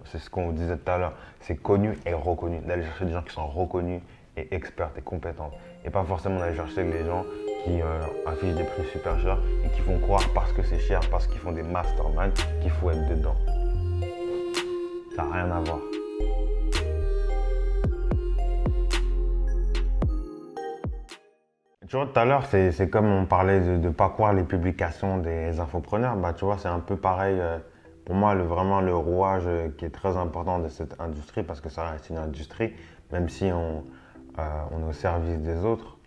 C'est ce qu'on disait tout à l'heure. C'est connu et reconnu. D'aller chercher des gens qui sont reconnus et experts et compétents. Et pas forcément d'aller chercher les gens qui affichent des prix super chers et qui font croire parce que c'est cher, parce qu'ils font des masterminds, qu'il faut être dedans. Ça n'a rien à voir. Tu vois, tout à l'heure, c'est comme on parlait de ne pas croire les publications des infopreneurs. Bah, tu vois, c'est un peu pareil. Pour moi, vraiment le rouage qui est très important de cette industrie, parce que ça reste une industrie, même si on est au service des autres,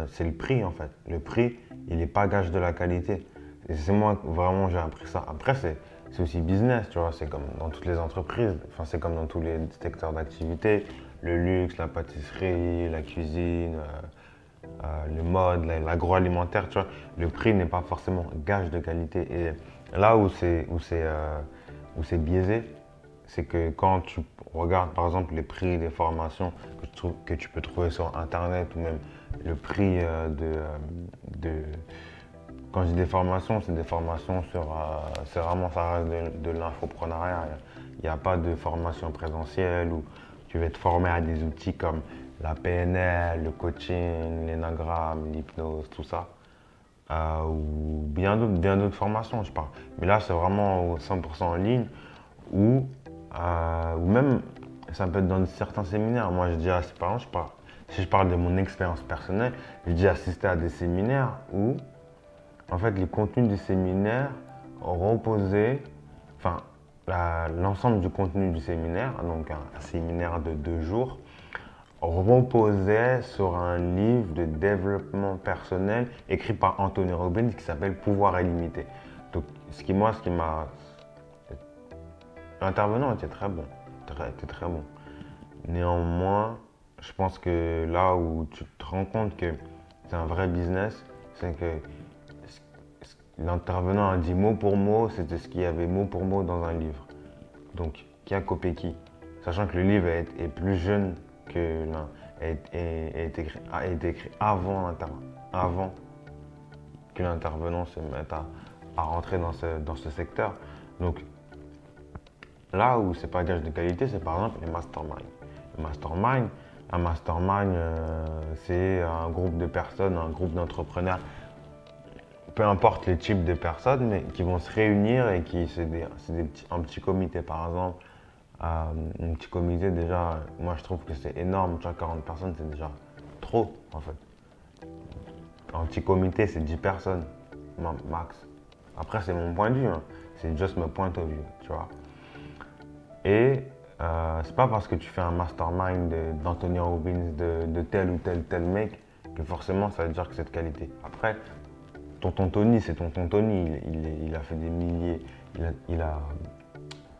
c'est le prix en fait. Le prix, il n'est pas gage de la qualité. Et c'est moi, vraiment, j'ai appris ça. Après, c'est aussi business, tu vois. C'est comme dans toutes les entreprises, enfin, c'est comme dans tous les secteurs d'activité. Le luxe, la pâtisserie, la cuisine. Le mode, l'agroalimentaire, tu vois, le prix n'est pas forcément gage de qualité. Et là où c'est biaisé, c'est que quand tu regardes par exemple les prix des formations que tu peux trouver sur Internet ou même le prix quand je dis des formations, c'est des formations c'est vraiment ça reste de l'infoprenariat. Il n'y a pas de formation présentielle où tu vas te former à des outils comme la PNL, le coaching, l'énagramme, l'hypnose, tout ça. Ou bien d'autres formations, je parle. Mais là, c'est vraiment 100% en ligne ou même ça peut être dans certains séminaires. Moi, je dis à ses parents, si je parle de mon expérience personnelle, j'ai déjà assisté à des séminaires où, en fait, les contenus du séminaire reposaient, enfin, l'ensemble du contenu du séminaire, donc un séminaire de 2 jours, reposait sur un livre de développement personnel écrit par Anthony Robbins qui s'appelle Pouvoir illimité. Donc, ce qui m'a. L'intervenant était très bon. Était très bon. Néanmoins, je pense que là où tu te rends compte que c'est un vrai business, c'est que l'intervenant a dit mot pour mot, c'était ce qu'il y avait mot pour mot dans un livre. Donc, qui a copié qui? Sachant que le livre est plus jeune que a été écrit avant que l'intervenant se mette à rentrer dans ce secteur. Donc, là où c'est pas gage de qualité, c'est par exemple les masterminds. Un mastermind, c'est un groupe de personnes, un groupe d'entrepreneurs, peu importe les types de personnes, mais qui vont se réunir et un petit comité par exemple. Un petit comité, déjà, moi je trouve que c'est énorme. Tu vois, 40 personnes, c'est déjà trop en fait. Un petit comité, c'est 10 personnes, max. Après, c'est mon point de vue, hein. C'est just my point of view, tu vois. Et c'est pas parce que tu fais un mastermind d'Anthony Robbins, de tel ou tel mec, que forcément ça veut dire que c'est de qualité. Après, tonton Tony, c'est tonton Tony. Il a fait des milliers, il a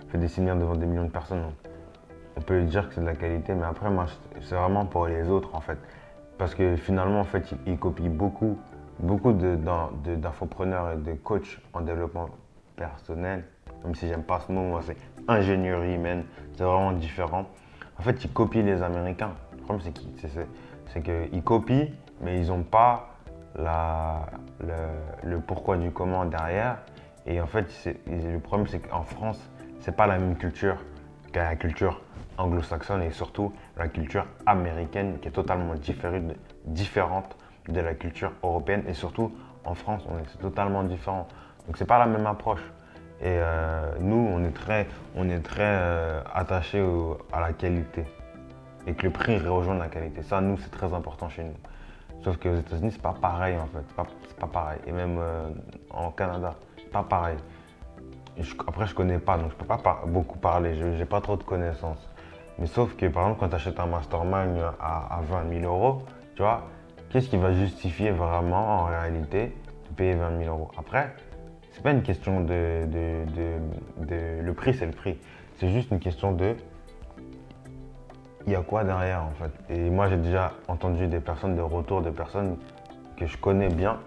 fait des séminaires devant des millions de personnes. Donc on peut dire que c'est de la qualité, mais après, moi, c'est vraiment pour les autres en fait. Parce que finalement, en fait, il copie beaucoup d'infopreneurs et de coachs en développement personnel. Même si j'aime pas ce mot, moi, c'est ingénierie humaine. C'est vraiment différent. En fait, ils copient les Américains. Le problème, c'est qu'ils copient, mais ils n'ont pas le pourquoi du comment derrière. Et en fait, le problème, c'est qu'en France, c'est pas la même culture que la culture anglo-saxonne et surtout la culture américaine qui est totalement différente de la culture européenne et surtout en France, c'est totalement différent. Donc c'est pas la même approche. Et nous, on est très attachés à la qualité et que le prix rejoigne la qualité. Ça, nous, c'est très important chez nous. Sauf qu'aux États-Unis, c'est pas pareil en fait. C'est pas pareil. Et même en Canada, c'est pas pareil. Après, je connais pas, donc je peux pas beaucoup parler. J'ai pas trop de connaissances. Mais sauf que par exemple, quand tu achètes un mastermind à 20 000 euros, tu vois, qu'est-ce qui va justifier vraiment en réalité de payer 20 000 euros? Après, c'est pas une question le prix, c'est le prix. C'est juste une question de il y a quoi derrière en fait. Et moi, j'ai déjà entendu des retours de personnes que je connais bien,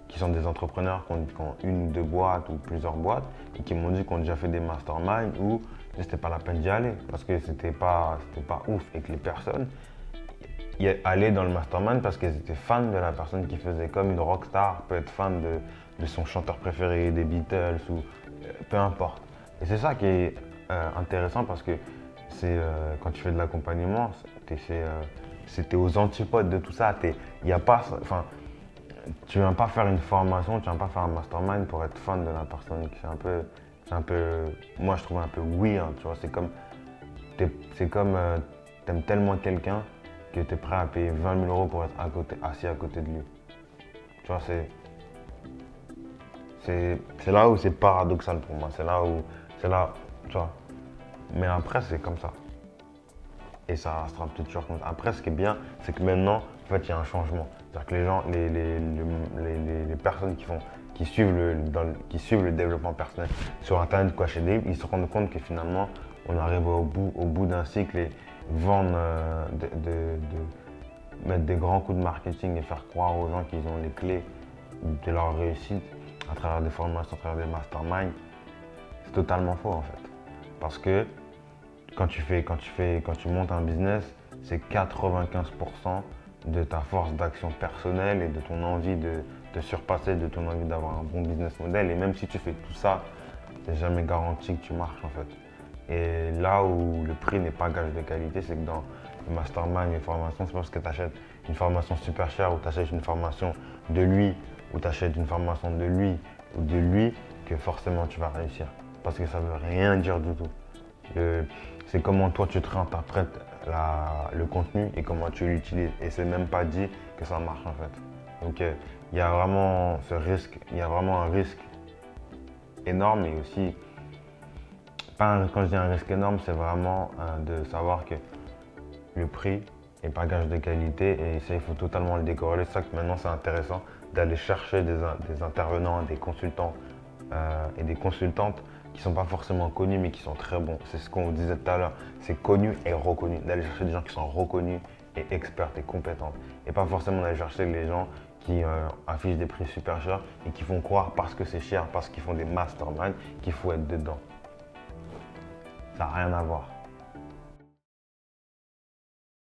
qui sont des entrepreneurs qui ont une ou deux boîtes ou plusieurs boîtes et qui m'ont dit qu'on a déjà fait des masterminds où c'était pas la peine d'y aller parce que c'était pas ouf et que les personnes y allaient dans le mastermind parce qu'elles étaient fans de la personne qui faisait, comme une rockstar peut être fan de son chanteur préféré, des Beatles ou peu importe. Et c'est ça qui est intéressant parce que c'est quand tu fais de l'accompagnement, c'était aux antipodes de tout ça. Y a pas, enfin, tu viens pas faire une formation, tu viens pas faire un mastermind pour être fan de la personne. Moi je trouve un peu weird, tu vois. T'aimes tellement quelqu'un que tu es prêt à payer 20 000 euros pour être assis à côté de lui. Tu vois, c'est là où c'est paradoxal pour moi. C'est là, tu vois. Mais après, c'est comme ça. Et ça restera peut-être toujours comme ça. Après, ce qui est bien, c'est que maintenant, en fait, il y a un changement. C'est-à-dire que les gens, les personnes qui suivent le développement personnel sur Internet, quoi, chez Dave, ils se rendent compte que finalement, on arrive au bout d'un cycle et vendre, mettre des grands coups de marketing et faire croire aux gens qu'ils ont les clés de leur réussite à travers des formations, à travers des masterminds, c'est totalement faux en fait. Parce que quand tu montes un business, c'est 95% de ta force d'action personnelle et de ton envie de te surpasser, de ton envie d'avoir un bon business model. Et même si tu fais tout ça, c'est jamais garanti que tu marches en fait. Et là où le prix n'est pas gage de qualité, c'est que dans le mastermind, les formations, c'est pas parce que tu achètes une formation super chère ou tu achètes une formation de lui ou tu achètes une formation de lui ou de lui que forcément tu vas réussir. Parce que ça veut rien dire du tout. C'est comment toi tu te réinterprètes le contenu et comment tu l'utilises. Et c'est même pas dit que ça marche en fait. Donc il y a vraiment ce risque, il y a vraiment un risque énorme et aussi, quand je dis un risque énorme, c'est vraiment de savoir que le prix n'est pas gage de qualité et ça il faut totalement le décorréler. C'est ça que maintenant c'est intéressant d'aller chercher des intervenants, des consultants et des consultantes qui ne sont pas forcément connus mais qui sont très bons. C'est ce qu'on vous disait tout à l'heure, c'est connu et reconnu. D'aller chercher des gens qui sont reconnus et experts et compétents. Et pas forcément d'aller chercher les gens qui affichent des prix super chers et qui font croire parce que c'est cher, parce qu'ils font des masterminds, qu'il faut être dedans. Ça n'a rien à voir.